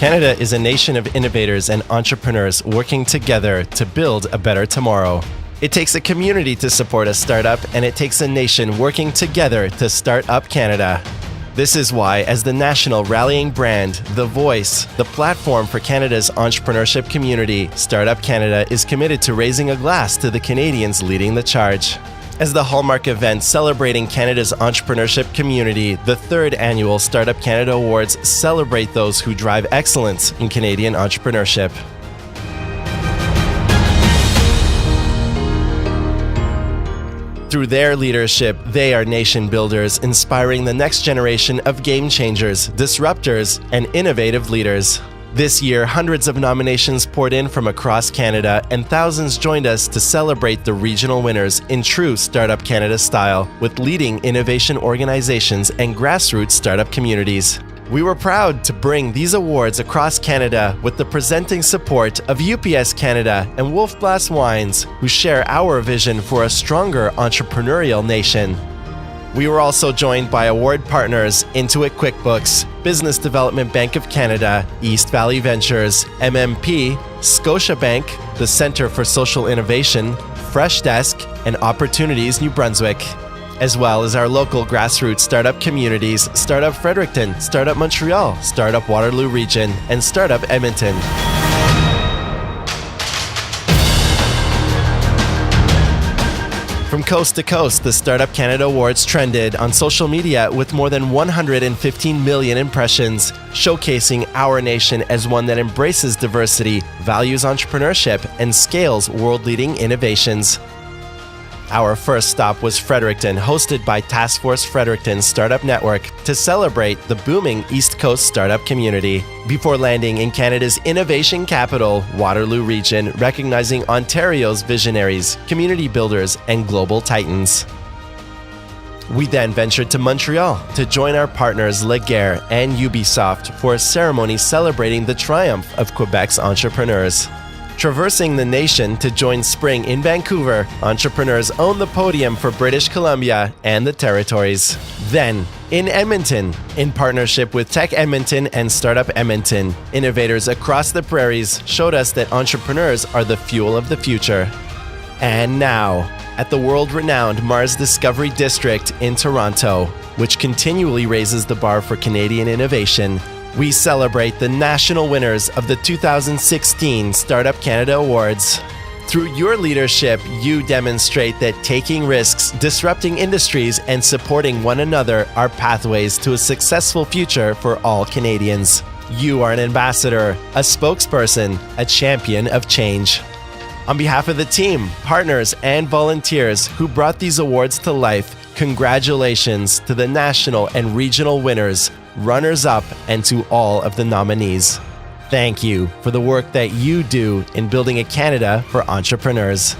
Canada is a nation of innovators and entrepreneurs working together to build a better tomorrow. It takes a community to support a startup, and it takes a nation working together to start up Canada. This is why, as the national rallying brand, the voice, the platform for Canada's entrepreneurship community, Startup Canada is committed to raising a glass to the Canadians leading the charge. As the hallmark event celebrating Canada's entrepreneurship community, the third annual Startup Canada Awards celebrate those who drive excellence in Canadian entrepreneurship. Through their leadership, they are nation builders, inspiring the next generation of game changers, disruptors, and innovative leaders. This year, hundreds of nominations poured in from across Canada, and thousands joined us to celebrate the regional winners in true Startup Canada style, with leading innovation organizations and grassroots startup communities. We were proud to bring these awards across Canada with the presenting support of UPS Canada and Wolf Blass Wines, who share our vision for a stronger entrepreneurial nation. We were also joined by award partners Intuit QuickBooks, Business Development Bank of Canada, East Valley Ventures, MMP, Scotiabank, the Centre for Social Innovation, Fresh Desk, and Opportunities New Brunswick, as well as our local grassroots startup communities, Startup Fredericton, Startup Montreal, Startup Waterloo Region, and Startup Edmonton. From coast to coast, the Startup Canada Awards trended on social media with more than 115 million impressions, showcasing our nation as one that embraces diversity, values entrepreneurship, and scales world-leading innovations. Our first stop was Fredericton, hosted by Task Force Fredericton Startup Network to celebrate the booming East Coast startup community, before landing in Canada's innovation capital, Waterloo Region, recognizing Ontario's visionaries, community builders, and global titans. We then ventured to Montreal to join our partners Laguerre and Ubisoft for a ceremony celebrating the triumph of Quebec's entrepreneurs. Traversing the nation to join Spring in Vancouver, entrepreneurs own the podium for British Columbia and the territories. Then, in Edmonton, in partnership with Tech Edmonton and Startup Edmonton, innovators across the prairies showed us that entrepreneurs are the fuel of the future. And now, at the world-renowned Mars Discovery District in Toronto, which continually raises the bar for Canadian innovation, we celebrate the national winners of the 2016 Startup Canada Awards. Through your leadership, you demonstrate that taking risks, disrupting industries, and supporting one another are pathways to a successful future for all Canadians. You are an ambassador, a spokesperson, a champion of change. On behalf of the team, partners, and volunteers who brought these awards to life, congratulations to the national and regional winners, runners-up, and to all of the nominees. Thank you for the work that you do in building a Canada for entrepreneurs.